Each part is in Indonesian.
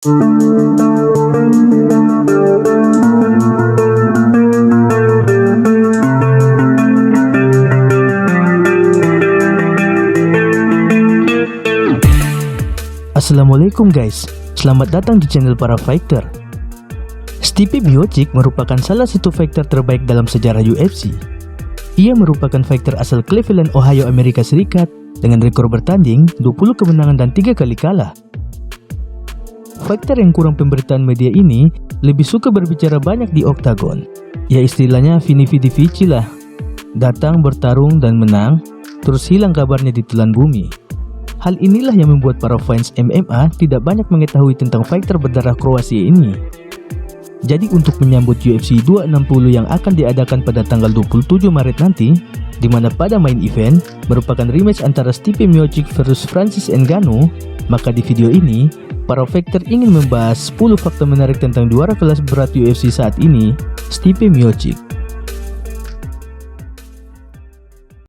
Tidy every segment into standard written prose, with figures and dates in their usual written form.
Assalamualaikum guys, selamat datang di channel para fighter. Stipe Miocic merupakan salah satu fighter terbaik dalam sejarah UFC. Ia merupakan fighter asal Cleveland, Ohio, Amerika Serikat dengan rekor bertanding 20 kemenangan dan 3 kali kalah. Fighter yang kurang pemberitaan media ini lebih suka berbicara banyak di oktagon. Ya istilahnya Vini Vidi Vici lah. Datang, bertarung dan menang, terus hilang kabarnya di telan bumi. Hal inilah yang membuat para fans MMA tidak banyak mengetahui tentang fighter berdarah Kroasia ini. Jadi untuk menyambut UFC 260 yang akan diadakan pada tanggal 27 Maret nanti, di mana pada main event merupakan rematch antara Stipe Miocic versus Francis Ngannou, maka di video ini para fighter ingin membahas 10 fakta menarik tentang juara kelas berat UFC saat ini, Stipe Miocic.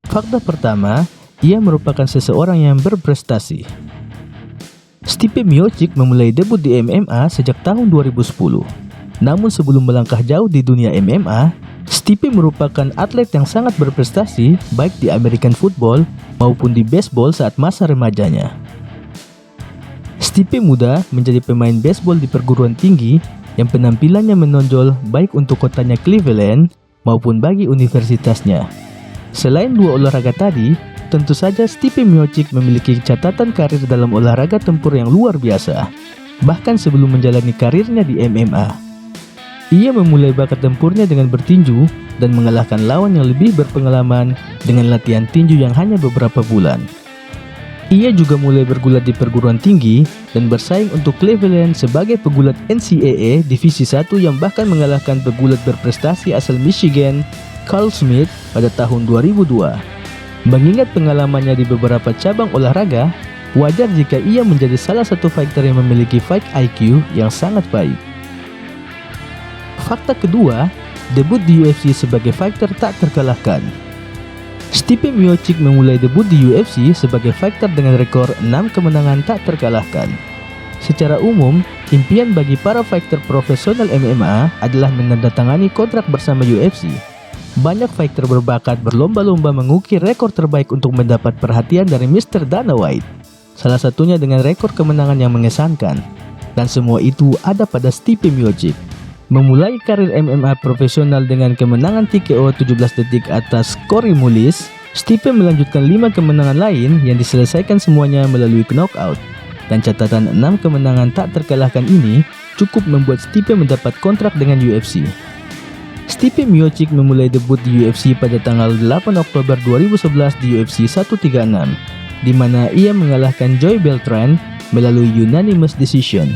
Fakta pertama, ia merupakan seseorang yang berprestasi. Stipe Miocic memulai debut di MMA sejak tahun 2010. Namun sebelum melangkah jauh di dunia MMA, Stipe merupakan atlet yang sangat berprestasi baik di American football maupun di baseball saat masa remajanya. Stipe muda menjadi pemain baseball di perguruan tinggi yang penampilannya menonjol baik untuk kotanya Cleveland maupun bagi universitasnya. Selain dua olahraga tadi, tentu saja Stipe Miocic memiliki catatan karir dalam olahraga tempur yang luar biasa. Bahkan sebelum menjalani karirnya di MMA, ia memulai bakat tempurnya dengan bertinju dan mengalahkan lawan yang lebih berpengalaman dengan latihan tinju yang hanya beberapa bulan. Ia juga mulai bergulat di perguruan tinggi dan bersaing untuk Cleveland sebagai pegulat NCAA Divisi 1 yang bahkan mengalahkan pegulat berprestasi asal Michigan, Carl Smith pada tahun 2002. Mengingat pengalamannya di beberapa cabang olahraga, wajar jika ia menjadi salah satu fighter yang memiliki fight IQ yang sangat baik. Fakta kedua, debut di UFC sebagai fighter tak terkalahkan. Stipe Miocic memulai debut di UFC sebagai fighter dengan rekor 6 kemenangan tak terkalahkan. Secara umum, impian bagi para fighter profesional MMA adalah menandatangani kontrak bersama UFC. Banyak fighter berbakat berlomba-lomba mengukir rekor terbaik untuk mendapat perhatian dari Mr. Dana White. Salah satunya dengan rekor kemenangan yang mengesankan. Dan semua itu ada pada Stipe Miocic. Memulai karir MMA profesional dengan kemenangan TKO 17 detik atas Corey Mullis, Stipe melanjutkan 5 kemenangan lain yang diselesaikan semuanya melalui knockout. Dan catatan 6 kemenangan tak terkalahkan ini cukup membuat Stipe mendapat kontrak dengan UFC. Stipe Miocic memulai debut di UFC pada tanggal 8 Oktober 2011 di UFC 136, di mana ia mengalahkan Joy Beltran melalui unanimous decision.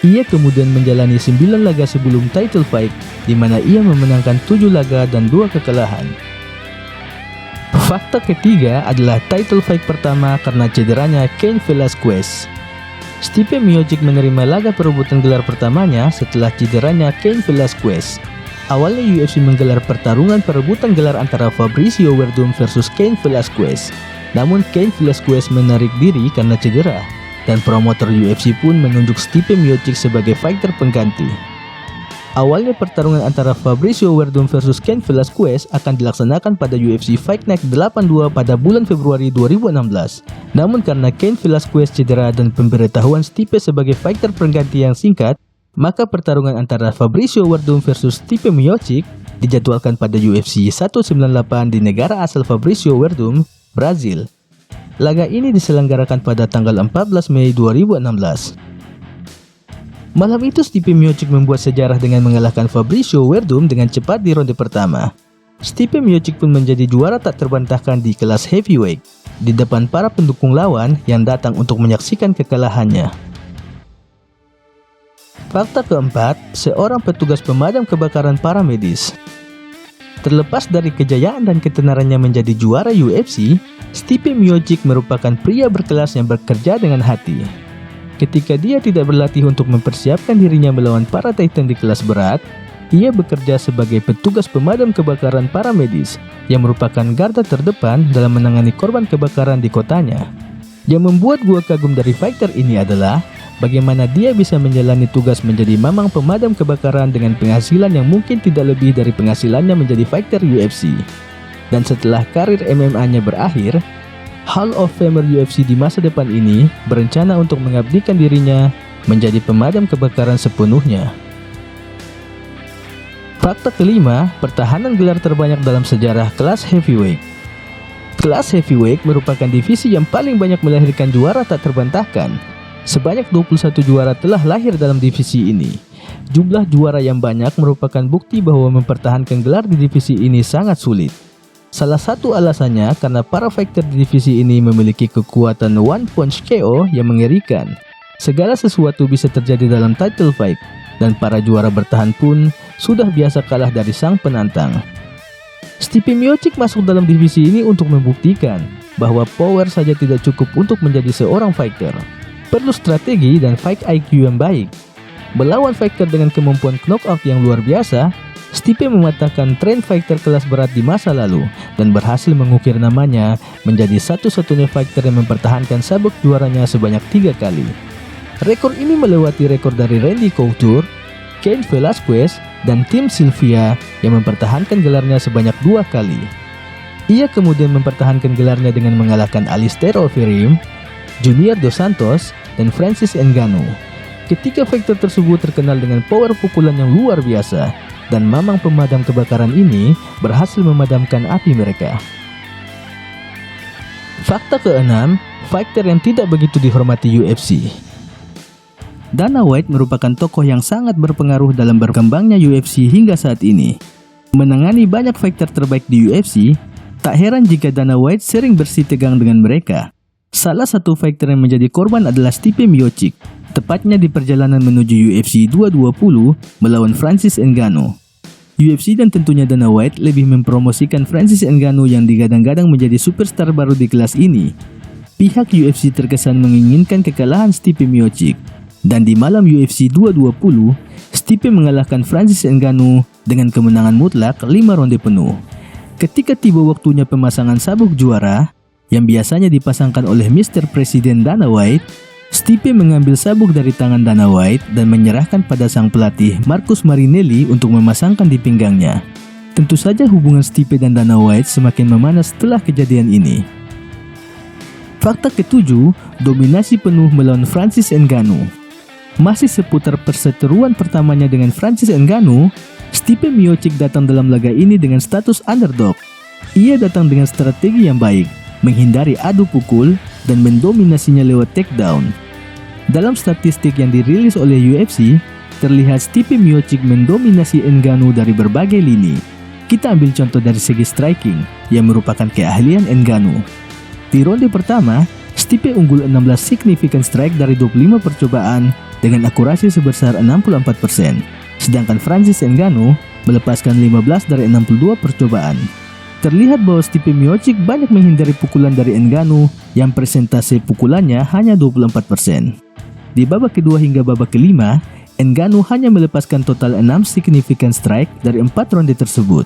Ia kemudian menjalani 9 laga sebelum title fight, di mana ia memenangkan 7 laga dan 2 kekalahan. Fakta ketiga adalah title fight pertama karena cederanya Cain Velasquez. Stipe Miocic menerima laga perebutan gelar pertamanya setelah cederanya Cain Velasquez. Awalnya UFC menggelar pertarungan perebutan gelar antara Fabricio Werdum versus Cain Velasquez. Namun Cain Velasquez menarik diri karena cedera, dan promotor UFC pun menunjuk Stipe Miocic sebagai fighter pengganti. Awalnya pertarungan antara Fabricio Werdum versus Cain Velasquez akan dilaksanakan pada UFC Fight Night 82 pada bulan Februari 2016. Namun karena Cain Velasquez cedera dan pemberitahuan Stipe sebagai fighter pengganti yang singkat, maka pertarungan antara Fabricio Werdum versus Stipe Miocic dijadwalkan pada UFC 198 di negara asal Fabricio Werdum, Brazil. Laga ini diselenggarakan pada tanggal 14 Mei 2016. Malam itu Stipe Miocic membuat sejarah dengan mengalahkan Fabricio Werdum dengan cepat di ronde pertama. Stipe Miocic pun menjadi juara tak terbantahkan di kelas heavyweight di depan para pendukung lawan yang datang untuk menyaksikan kekalahannya. Fakta keempat, seorang petugas pemadam kebakaran paramedis. Terlepas dari kejayaan dan ketenarannya menjadi juara UFC, Stipe Miocic merupakan pria berkelas yang bekerja dengan hati. Ketika dia tidak berlatih untuk mempersiapkan dirinya melawan para titan di kelas berat, ia bekerja sebagai petugas pemadam kebakaran paramedis yang merupakan garda terdepan dalam menangani korban kebakaran di kotanya. Yang membuat gua kagum dari fighter ini adalah bagaimana dia bisa menjalani tugas menjadi mamang pemadam kebakaran dengan penghasilan yang mungkin tidak lebih dari penghasilannya menjadi fighter UFC. Dan setelah karir MMA-nya berakhir, Hall of Famer UFC di masa depan ini berencana untuk mengabdikan dirinya menjadi pemadam kebakaran sepenuhnya. Fakta kelima, pertahanan gelar terbanyak dalam sejarah kelas heavyweight. Kelas heavyweight merupakan divisi yang paling banyak melahirkan juara tak terbantahkan. Sebanyak 21 juara telah lahir dalam divisi ini. Jumlah juara yang banyak merupakan bukti bahwa mempertahankan gelar di divisi ini sangat sulit. Salah satu alasannya karena para fighter di divisi ini memiliki kekuatan one punch KO yang mengerikan. Segala sesuatu bisa terjadi dalam title fight, dan para juara bertahan pun sudah biasa kalah dari sang penantang. Stipe Miocic masuk dalam divisi ini untuk membuktikan bahwa power saja tidak cukup untuk menjadi seorang fighter. Perlu strategi dan fight IQ yang baik. Melawan fighter dengan kemampuan knockout yang luar biasa, Stipe mematahkan tren fighter kelas berat di masa lalu dan berhasil mengukir namanya menjadi satu-satunya fighter yang mempertahankan sabuk juaranya sebanyak 3 kali. Rekor ini melewati rekor dari Randy Couture, Cain Velasquez, dan Tim Sylvia yang mempertahankan gelarnya sebanyak 2 kali. Ia kemudian mempertahankan gelarnya dengan mengalahkan Alistair Overeem, Junior Dos Santos, dan Francis Ngannou. Ketiga fighter tersebut terkenal dengan power pukulan yang luar biasa, dan mamang pemadam kebakaran ini berhasil memadamkan api mereka. Fakta keenam, fighter yang tidak begitu dihormati UFC. Dana White merupakan tokoh yang sangat berpengaruh dalam berkembangnya UFC hingga saat ini. Menangani banyak fighter terbaik di UFC, tak heran jika Dana White sering bersih tegang dengan mereka. Salah satu fighter yang menjadi korban adalah Stipe Miocic, tepatnya di perjalanan menuju UFC 220 melawan Francis Ngannou. UFC dan tentunya Dana White lebih mempromosikan Francis Ngannou yang digadang-gadang menjadi superstar baru di kelas ini. Pihak UFC terkesan menginginkan kekalahan Stipe Miocic. Dan di malam UFC 220, Stipe mengalahkan Francis Ngannou dengan kemenangan mutlak 5 ronde penuh. Ketika tiba waktunya pemasangan sabuk juara, yang biasanya dipasangkan oleh Mr. Presiden Dana White, Stipe mengambil sabuk dari tangan Dana White dan menyerahkan pada sang pelatih Marcus Marinelli untuk memasangkan di pinggangnya. Tentu saja hubungan Stipe dan Dana White semakin memanas setelah kejadian ini. Fakta ketujuh, dominasi penuh melawan Francis Ngannou. Masih seputar perseteruan pertamanya dengan Francis Ngannou, Stipe Miocic datang dalam laga ini dengan status underdog. Ia datang dengan strategi yang baik, menghindari adu pukul, dan mendominasinya lewat takedown. Dalam statistik yang dirilis oleh UFC, terlihat Stipe Miocic mendominasi Ngannou dari berbagai lini. Kita ambil contoh dari segi striking, yang merupakan keahlian Ngannou. Di ronde pertama, Stipe unggul 16 significant strike dari 25 percobaan dengan akurasi sebesar 64%, sedangkan Francis Ngannou melepaskan 15 dari 62 percobaan. Terlihat bahwa Stipe Miocic banyak menghindari pukulan dari Ngannou yang persentase pukulannya hanya 24%. Di babak kedua hingga babak kelima, Ngannou hanya melepaskan total 6 significant strike dari 4 ronde tersebut.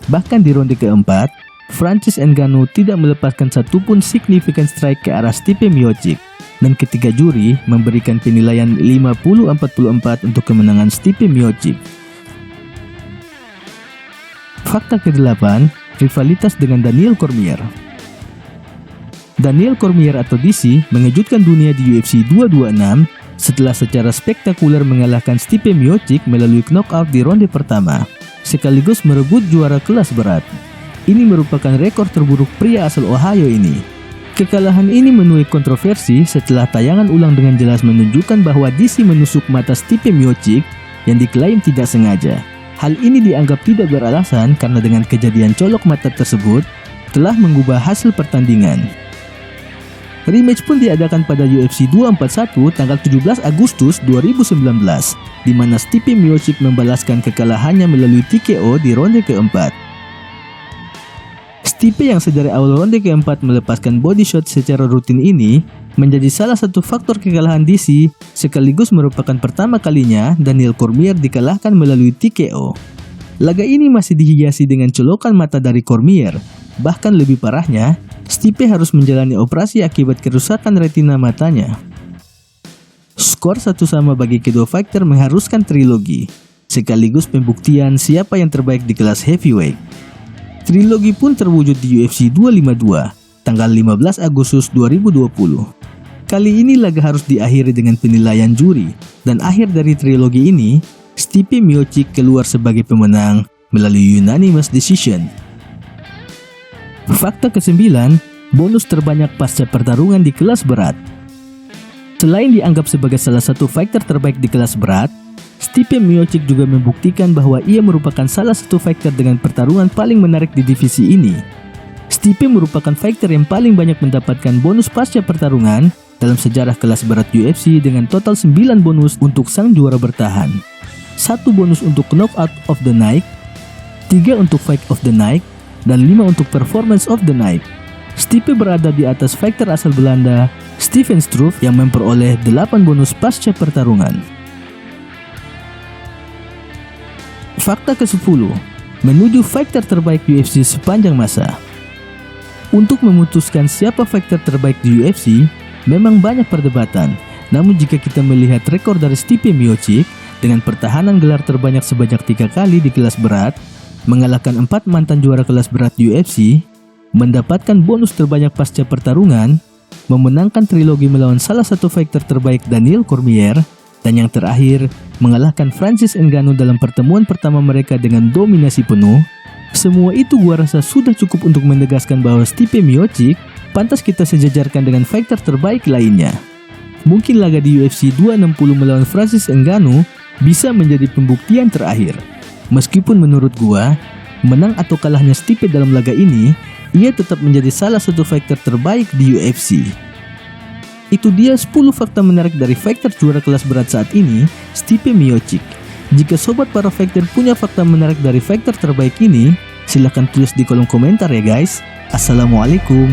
Bahkan di ronde keempat, Francis Ngannou tidak melepaskan satupun significant strike ke arah Stipe Miocic, dan ketiga juri memberikan penilaian 50-44 untuk kemenangan Stipe Miocic. Fakta ke-8, rivalitas dengan Daniel Cormier. Daniel Cormier atau DC mengejutkan dunia di UFC 226 setelah secara spektakuler mengalahkan Stipe Miocic melalui knockout di ronde pertama, sekaligus merebut juara kelas berat. Ini merupakan rekor terburuk pria asal Ohio ini. Kekalahan ini menuai kontroversi setelah tayangan ulang dengan jelas menunjukkan bahwa DC menusuk mata Stipe Miocic yang diklaim tidak sengaja. Hal ini dianggap tidak beralasan karena dengan kejadian colok mata tersebut telah mengubah hasil pertandingan. Rematch pun diadakan pada UFC 241 tanggal 17 Agustus 2019, di mana Stipe Miocic membalaskan kekalahannya melalui TKO di ronde keempat. Stipe yang sedari awal ronde keempat melepaskan body shot secara rutin ini menjadi salah satu faktor kekalahan DC, sekaligus merupakan pertama kalinya Daniel Cormier dikalahkan melalui TKO. Laga ini masih dihiasi dengan colokan mata dari Cormier. Bahkan lebih parahnya, Stipe harus menjalani operasi akibat kerusakan retina matanya. Skor 1-1 bagi kedua fighter mengharuskan trilogi, sekaligus pembuktian siapa yang terbaik di kelas heavyweight. Trilogi pun terwujud di UFC 252, tanggal 15 Agustus 2020. Kali ini laga harus diakhiri dengan penilaian juri, dan akhir dari trilogi ini, Stipe Miocic keluar sebagai pemenang melalui unanimous decision. Fakta ke-9, bonus terbanyak pasca pertarungan di kelas berat. Selain dianggap sebagai salah satu fighter terbaik di kelas berat, Stipe Miocic juga membuktikan bahwa ia merupakan salah satu fighter dengan pertarungan paling menarik di divisi ini. Stipe merupakan fighter yang paling banyak mendapatkan bonus pasca pertarungan dalam sejarah kelas berat UFC dengan total 9 bonus untuk sang juara bertahan. 1 bonus untuk knockout of the night, 3 untuk fight of the night, dan 5 untuk performance of the night. Stipe berada di atas fighter asal Belanda, Stefan Struve, yang memperoleh 8 bonus pasca pertarungan. Fakta ke-10, menuju fighter terbaik UFC sepanjang masa. Untuk memutuskan siapa fighter terbaik di UFC, memang banyak perdebatan. Namun jika kita melihat rekor dari Stipe Miocic dengan pertahanan gelar terbanyak sebanyak 3 kali di kelas berat, mengalahkan 4 mantan juara kelas berat UFC, mendapatkan bonus terbanyak pasca pertarungan, memenangkan trilogi melawan salah satu fighter terbaik Daniel Cormier, dan yang terakhir, mengalahkan Francis Ngannou dalam pertemuan pertama mereka dengan dominasi penuh, semua itu gua rasa sudah cukup untuk menegaskan bahwa Stipe Miocic pantas kita sejajarkan dengan fighter terbaik lainnya. Mungkin laga di UFC 260 melawan Francis Ngannou bisa menjadi pembuktian terakhir. Meskipun menurut gua, menang atau kalahnya Stipe dalam laga ini, ia tetap menjadi salah satu fighter terbaik di UFC. Itu dia 10 fakta menarik dari fighter juara kelas berat saat ini, Stipe Miocic. Jika sobat para fighter punya fakta menarik dari fighter terbaik ini, silahkan tulis di kolom komentar ya guys. Assalamualaikum.